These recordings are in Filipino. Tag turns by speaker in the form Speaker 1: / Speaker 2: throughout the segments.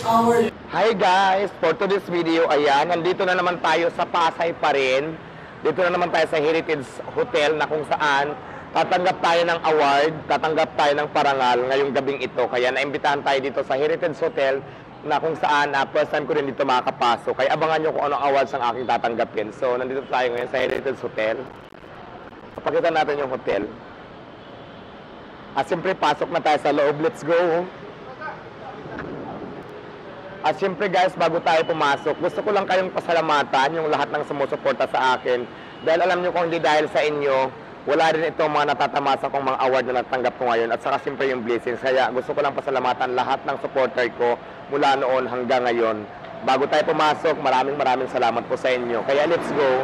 Speaker 1: Hi guys! For today's video, ayan, nandito na naman tayo sa Pasay pa rin. Dito na naman tayo sa Heritage Hotel na kung saan tatanggap tayo ng award, tatanggap tayo ng parangal ngayong gabing ito. Kaya naimbitahan tayo dito sa Heritage Hotel na kung saan first time ko rin dito makakapasok. Kaya abangan nyo kung anong awards ang aking tatanggapin. So, nandito tayo ngayon sa Heritage Hotel. Papakita natin yung hotel. At siyempre, pasok na tayo sa loob. Let's go! At siyempre guys, bago tayo pumasok, gusto ko lang kayong pasalamatan yung lahat ng sumusuporta sa akin. Dahil alam nyo kung hindi dahil sa inyo, wala rin itong mga natatamasa kong mga award na natanggap ko ngayon. At saka siyempre yung blessings. Kaya gusto ko lang pasalamatan lahat ng supporter ko mula noon hanggang ngayon. Bago tayo pumasok, maraming salamat po sa inyo. Kaya let's go!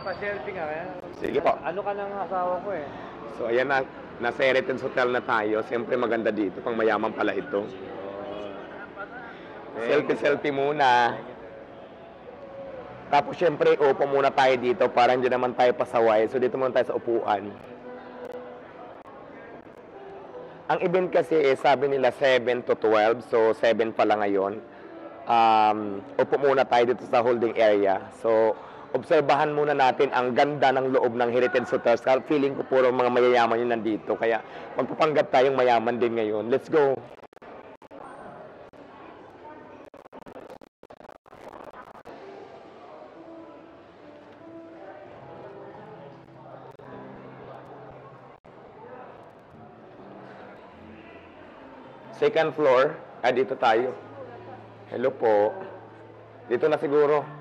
Speaker 2: Pa-selfie nga kaya.
Speaker 1: Sige po.
Speaker 2: Ano ka ng asawa ko eh.
Speaker 1: So ayan na, nasa Heritage Hotel na tayo. Siyempre maganda dito, pang mayaman pala ito. Selfie muna. Tapos siyempre, upo muna tayo dito para hindi naman tayo pasaway. So dito muna tayo sa upuan. Ang event kasi sabi nila 7 to 12. So 7 pala ngayon. Upo muna tayo dito sa holding area. So obserbahan muna natin ang ganda ng loob ng Heritage Hotel. Feeling ko puro mga mayayaman yun nandito. Kaya magpapanggap tayong mayaman din ngayon. Let's go! Second floor. Dito tayo. Hello po. Dito na siguro.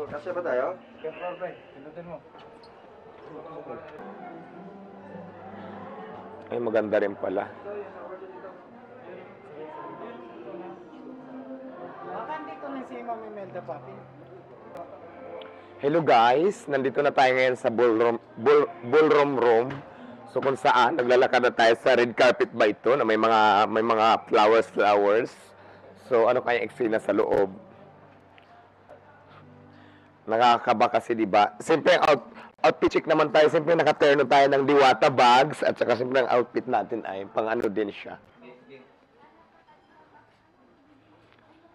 Speaker 2: Kasi ba tayo? Second floor ba? Pinutin mo.
Speaker 1: Ay, maganda rin pala.
Speaker 2: Bakit dito na si Mami Melda Papi?
Speaker 1: Hello guys, nandito na tayo ngayon sa ballroom room. So kung saan naglalakad na tayo sa red carpet ba ito na may mga flowers. So ano kaya eksena sa loob? Nakakaba kasi, di ba? Siyempre ang outfit check naman tayo, siyempre nakaterno tayo ng Diwata bags at saka siyempre ang outfit natin ay pang ano din siya.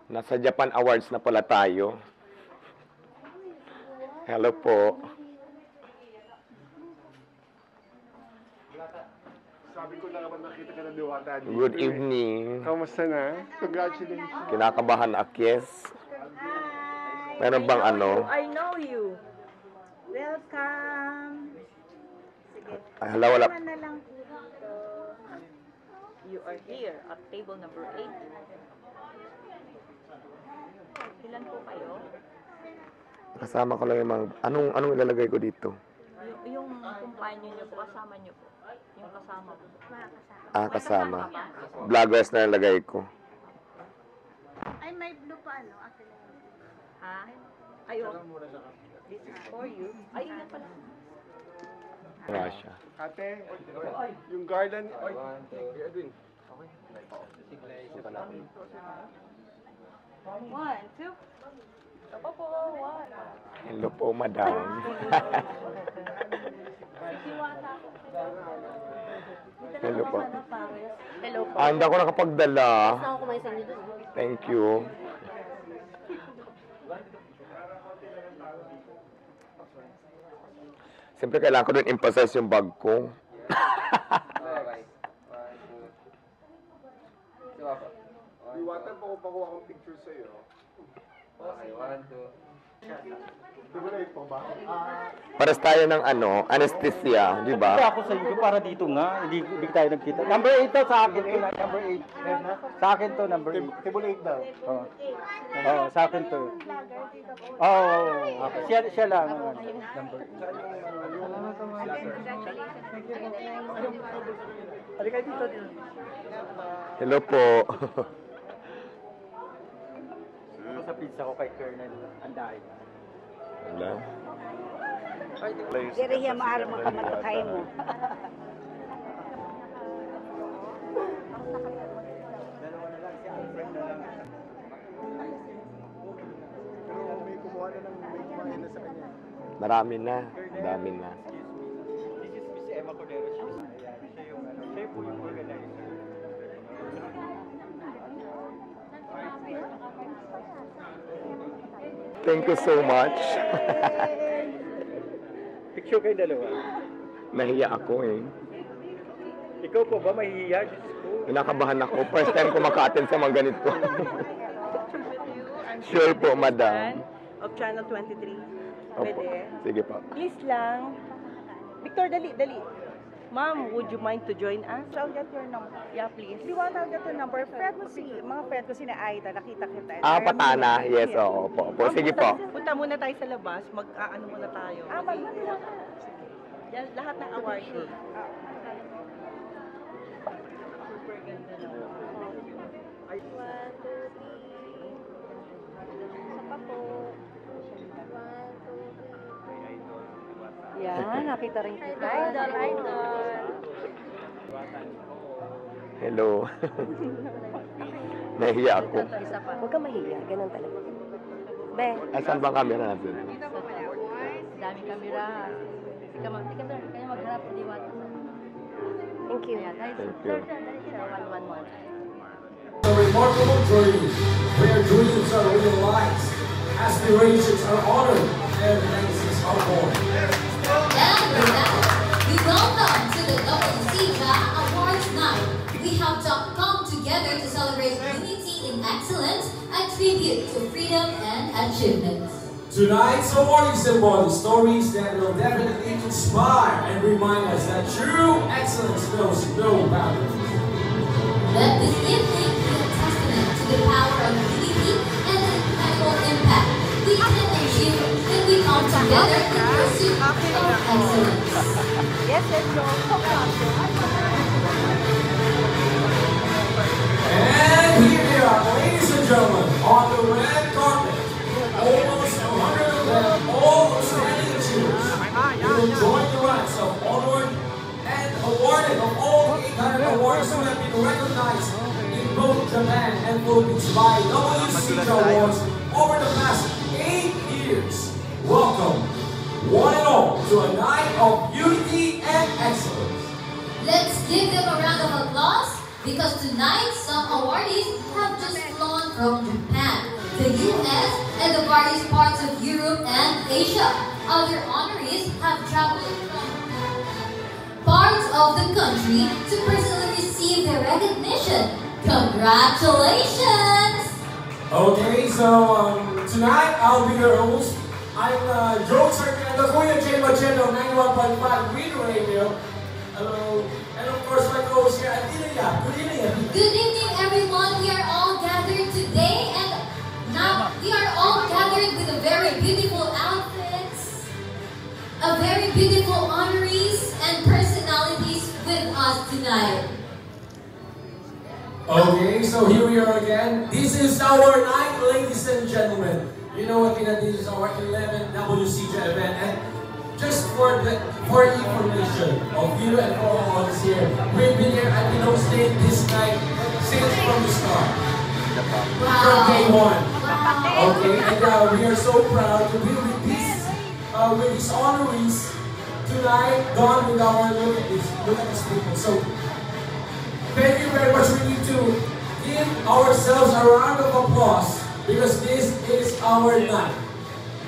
Speaker 1: Nasa Japan Awards na pala tayo. Hello po.
Speaker 2: Sabi ko lang naman nakita ka ng Diwata dito.
Speaker 1: Good evening.
Speaker 2: Kamusta na? Congratulations.
Speaker 1: Kinakabahan Akis. Meron bang ano?
Speaker 3: I know you. Welcome. Sige.
Speaker 1: Hala, wala.
Speaker 3: Tama na lang po dito. You are here at table number 8. Ilan po kayo?
Speaker 1: Kasama ko lang yung mga... Anong ilalagay ko dito?
Speaker 3: Yung companion nyo po, kasama nyo po. Yung kasama po.
Speaker 1: Kasama. Vloggers na nilagay ko.
Speaker 4: Ay, may blue pa ano? Akin na yun.
Speaker 3: Ha? Ayun. This is for you. Ay, yun na pala.
Speaker 1: Russia.
Speaker 2: Ate, yung garland... Oy, Edwin.
Speaker 3: One, two. Ito po, one.
Speaker 1: Hello po, madam. Hello po.
Speaker 4: Hello po.
Speaker 1: Hindi ako nakapagdala.
Speaker 4: Ako kumain sa nito.
Speaker 1: Thank you. Siyempre, kailangan ko din emphasize yung bag ko.
Speaker 2: Diwata, pakuha akong picture sa'yo. Okay, 1, 2. Diba po ba?
Speaker 1: Pares tayo ng ano, anesthesia, di ba?
Speaker 5: Ako sa inyo para dito nga, hindi tayo nagkita. Number 8 to sa akin to, number 8. Sa akin to, number 8.
Speaker 2: Table 8 daw.
Speaker 5: Oo. Oo, sa akin to. Oo, siya lang, number 8. Halika dito.
Speaker 1: Hello po.
Speaker 5: Ako sa pizza ko kay Colonel Anday.
Speaker 1: Wala.
Speaker 4: Diri hiya maaro mo kamatokay mo.
Speaker 1: Marami na. Dami na.
Speaker 5: This is Miss Emma Cordero. Siya yung siya po yung organizer.
Speaker 1: Thank you so much.
Speaker 5: Picture kayo dalawa.
Speaker 1: Nahiya ako eh.
Speaker 5: Ikaw po ba mahihiya? Diyos ko.
Speaker 1: Kinakabahan ako. First time ko maka-attend sa mga ganito. Sure po, madam.
Speaker 3: Of Channel 23.
Speaker 1: Opo.
Speaker 3: Pwede.
Speaker 1: Sige po.
Speaker 3: Please lang. Victor, dali. Ma'am, would you mind to join us?
Speaker 4: I'll get your number.
Speaker 3: Yeah, please.
Speaker 4: If you want, I'll get your number. Mga friend ko si Aida, nakita kita.
Speaker 1: Patana. Yes, oo. Opo. Sige po.
Speaker 3: Punta muna tayo sa labas. Mag-aano muna tayo.
Speaker 4: Magmamila ka.
Speaker 3: Yan, lahat ng awardee. Super ganda na. Yan, nakita rin kita. Idol.
Speaker 1: Hello. Nahiya ako.
Speaker 3: Isa pa. Huwag kang mahiya, ganun talaga. Be,
Speaker 1: Asan bang camera natin?
Speaker 3: dami kamera. Ika kayo magharap sa diwata. Thank you.
Speaker 1: Thank you.
Speaker 3: 111.
Speaker 6: A remarkable journey where dreams are realized, aspirations are honored, and legacies are born.
Speaker 7: And with that, we welcome to the WCJA Awards Night. We have come together to celebrate unity in excellence and tribute to freedom and achievement.
Speaker 6: Tonight's awards embody stories that will definitely inspire and remind us that true excellence knows no boundaries.
Speaker 7: Let this evening be a testament to the power of unity and the incredible impact we can achieve when we come together in pursuit of excellence.
Speaker 3: Yes, no.
Speaker 6: And here they are, ladies and gentlemen, on the red carpet. Almost 100 of them, all outstanding achievers. We will join the ranks of honored and awarded of all 800 awards who have been recognized in both Japan and Philippines by WCJA Awards over the past 8 years. Welcome, one and all, to a night of unity and excellence.
Speaker 7: Let's give them a round of applause because tonight some awardees have just flown from Japan, the US, and the various parts of Europe and Asia. Other honorees have traveled from parts of the country to personally receive their recognition. Congratulations!
Speaker 6: Okay, so tonight I'll be your host. I'm Joe Circuit and the Kuya J. Machendo, 91.5 Green Radio. Hello. And of course my co-host here, Adelia. Good evening.
Speaker 7: Good evening, everyone. We are all gathered today, and now we are all gathered with a very beautiful outfits, a very beautiful honorees and personalities with us tonight.
Speaker 6: Okay, so here we are again. This is our night, ladies and gentlemen. You know what, this is our 11th WCJA event, and just for information of you and for all of us here, we've been here at the State this night since from the start. From day one. Okay, and we are so proud to be with these honorees tonight, gone with our look at these people. So thank you very much. We need to give ourselves a round of applause because this is our night.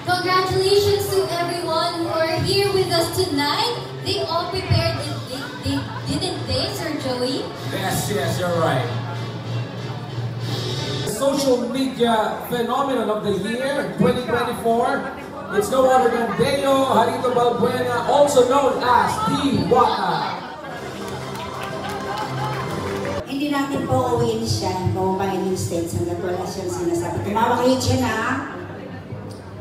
Speaker 7: Congratulations to everyone who are here with us tonight. They all prepared it, didn't they, Sir Joey?
Speaker 6: Yes, you're right. Social media phenomenon of the year 2024. It's no other than Deo Harito Balbuena, also known as Diwata.
Speaker 8: Hindi natin po uwiin siya kung pahiling states hanggat wala siyang sinasabi. Tumawag kayo siya na.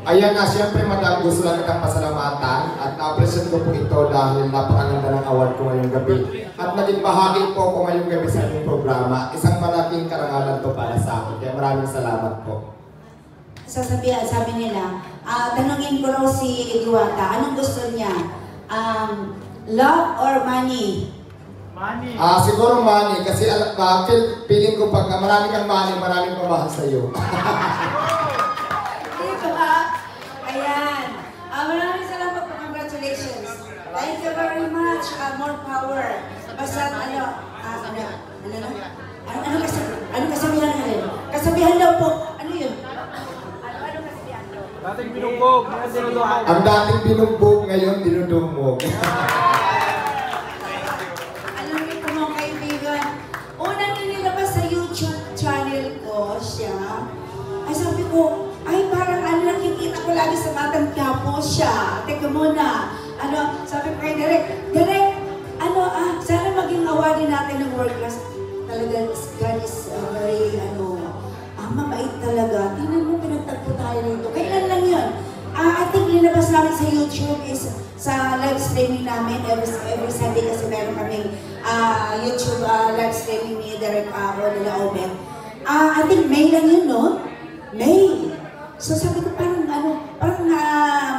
Speaker 2: Ayan na, siyempre madam, gusto lang kitang pasalamatan at na-present ko po ito dahil napakaganda ng award ko ngayong gabi. At naging bahagi po ko ngayong gabi sa ating programa. Isang malaking karangalan to para sa akin. Kaya maraming salamat po.
Speaker 8: Sabi nila, tanungin ko raw si Diwata, anong gusto niya? Love or money?
Speaker 5: Money.
Speaker 2: Siguro money kasi feeling ko pag marami kang money, maraming pamahal sa iyo.
Speaker 8: Ayan. Maraming salamat po. Congratulations. Thank you very much. More power. Basta ano kasabihan nga rin? Kasabihan daw po. Ano yun?
Speaker 5: Dating binugbog, ngayon dinudumog.
Speaker 2: Ang dating binugbog, ngayon dinudumog.
Speaker 8: Alam niyo po mga kaibigan, unang inilabas sa YouTube channel ko siya, ay sabi ko, ay parang nakikita ko lagi sa Batang Quiapo siya. Teka muna, sabi ko kay Direk, sana maging awardin natin ng world class. Talaga, God is very, mabait talaga. Tingnan mo, pinagtagpo tayo nito. Kailan lang yun? I think linabas namin sa YouTube is sa live streaming namin every Sunday kasi meron kaming YouTube live streaming ni Derek nila Obet. I think May lang yun, no? May! So sabi ko parang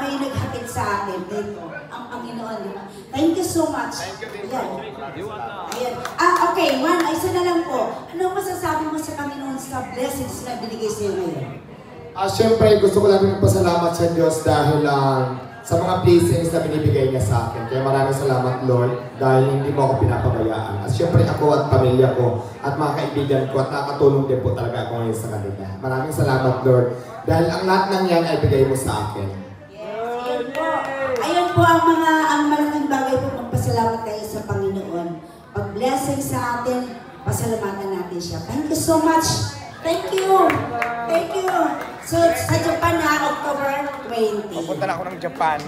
Speaker 8: may naghatid sa akin dito. Ang Panginoon, di ba? Thank you so much. Ayan. Okay, isa na lang po. Ano masasabi mo sa Panginoon sa blessings na binigay sa iyo ngayon?
Speaker 2: Siyempre, gusto ko lang magpasalamat sa Diyos dahil sa mga blessings na binibigay niya sa akin. Kaya maraming salamat, Lord, dahil hindi mo ako pinapabayaan. At siyempre, ako at pamilya ko at mga kaibigan ko at nakatulong din po talaga ako ngayon sa kanila. Maraming salamat, Lord, dahil ang lahat ng yan ay bigay mo sa akin.
Speaker 8: Yes, ayun po ang malaking bagay po magpasalamat tayo sa Panginoon. Pag-blessing sa atin, pasalamatan natin siya. Thank you so much. Thank you. Thank you. So, sa Japan na, October 20.
Speaker 1: Pupunta na ako ng Japan.